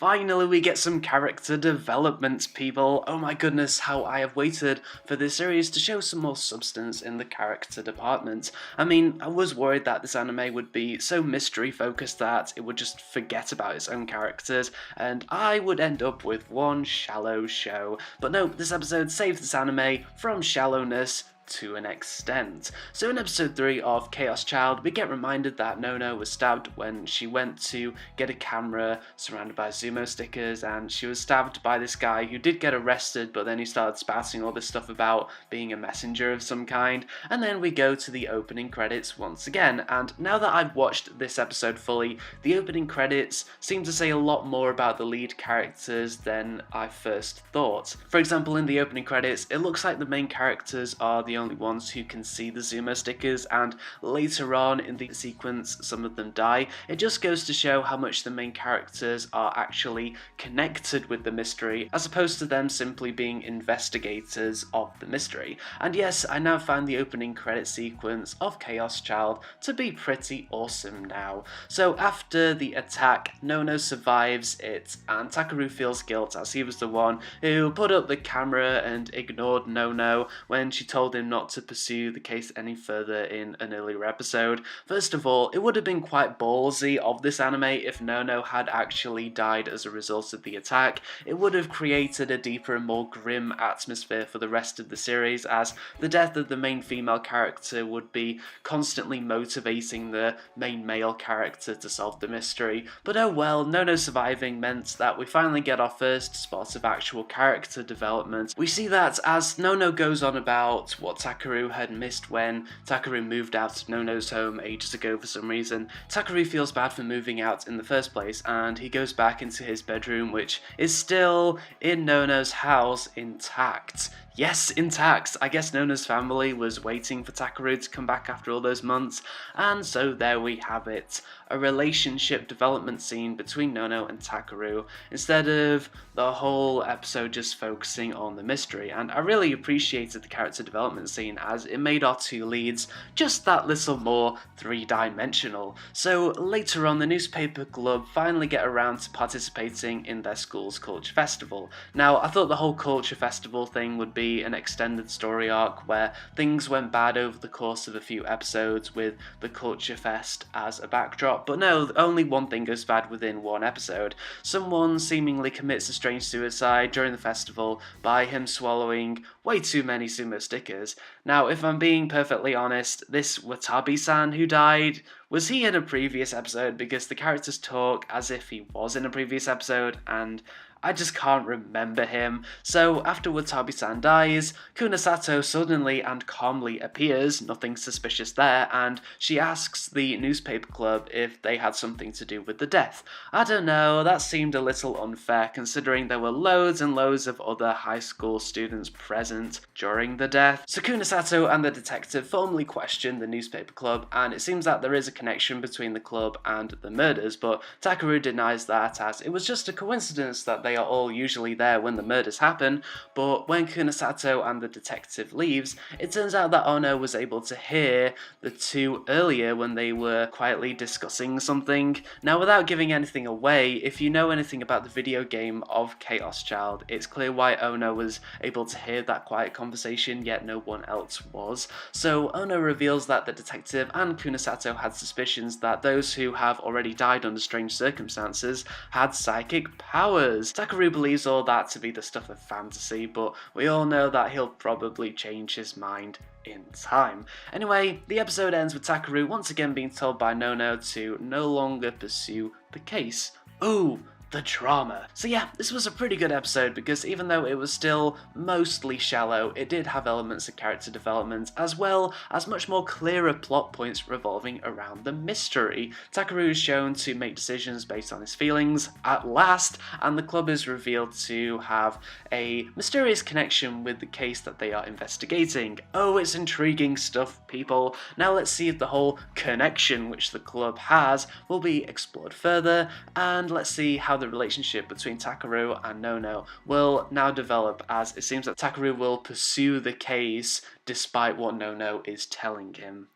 Finally we get some character development, people. Oh my goodness, how I have waited for this series to show some more substance in the character department. I mean, I was worried that this anime would be so mystery focused that it would just forget about its own characters, and I would end up with one shallow show. But no, this episode saves this anime from shallowness to an extent. So in episode 3 of Chaos Child, we get reminded that Nono was stabbed when she went to get a camera surrounded by sumo stickers, and she was stabbed by this guy who did get arrested, but then he started spouting all this stuff about being a messenger of some kind. And then we go to the opening credits once again, and now that I've watched this episode fully, the opening credits seem to say a lot more about the lead characters than I first thought. For example, in the opening credits, it looks like the main characters are the only ones who can see the Zoomer stickers, and later on in the sequence some of them die. It just goes to show how much the main characters are actually connected with the mystery, as opposed to them simply being investigators of the mystery. And yes, I now find the opening credit sequence of Chaos Child to be pretty awesome now. So after the attack, Nono survives it, and Takaru feels guilt as he was the one who put up the camera and ignored Nono when she told him not to pursue the case any further in an earlier episode. First of all, it would have been quite ballsy of this anime if Nono had actually died as a result of the attack. It would have created a deeper and more grim atmosphere for the rest of the series, as the death of the main female character would be constantly motivating the main male character to solve the mystery. But oh well, Nono surviving meant that we finally get our first spot of actual character development. We see that as Nono goes on about what Takaru had missed when Takaru moved out of Nono's home ages ago for some reason. Takaru feels bad for moving out in the first place, and he goes back into his bedroom, which is still in Nono's house, intact. Yes, intact! I guess Nono's family was waiting for Takaru to come back after all those months, and so there we have it. A relationship development scene between Nono and Takaru, instead of the whole episode just focusing on the mystery, and I really appreciated the character development scene as it made our two leads just that little more three-dimensional. So later on, the newspaper club finally get around to participating in their school's culture festival. Now, I thought the whole culture festival thing would be an extended story arc where things went bad over the course of a few episodes with the culture fest as a backdrop, but no, only one thing goes bad within one episode. Someone seemingly commits a strange suicide during the festival by him swallowing way too many sumo stickers. Now, if I'm being perfectly honest, this Watabi-san who died, was he in a previous episode? Because the characters talk as if he was in a previous episode, and I just can't remember him. So after Watabi-san dies, Kunasato suddenly and calmly appears, nothing suspicious there, and she asks the newspaper club if they had something to do with the death. I don't know, that seemed a little unfair considering there were loads and loads of other high school students present during the death. So Kunasato and the detective formally question the newspaper club, and it seems that there is a connection between the club and the murders, but Takaru denies that, as it was just a coincidence that they are all usually there when the murders happen. But when Kunasato and the detective leaves, it turns out that Ono was able to hear the two earlier when they were quietly discussing something. Now, without giving anything away, if you know anything about the video game of Chaos Child, it's clear why Ono was able to hear that quiet conversation, yet no one else was. So Ono reveals that the detective and Kunasato had suspicions that those who have already died under strange circumstances had psychic powers. Takaru believes all that to be the stuff of fantasy, but we all know that he'll probably change his mind in time. Anyway, the episode ends with Takaru once again being told by Nono to no longer pursue the case. Ooh, the drama. So yeah, this was a pretty good episode because even though it was still mostly shallow, it did have elements of character development as well as much more clearer plot points revolving around the mystery. Takaru is shown to make decisions based on his feelings at last, and the club is revealed to have a mysterious connection with the case that they are investigating. Oh, it's intriguing stuff, people. Now let's see if the whole connection which the club has will be explored further, and let's see how the relationship between Takaru and Nono will now develop, as it seems that Takaru will pursue the case despite what Nono is telling him.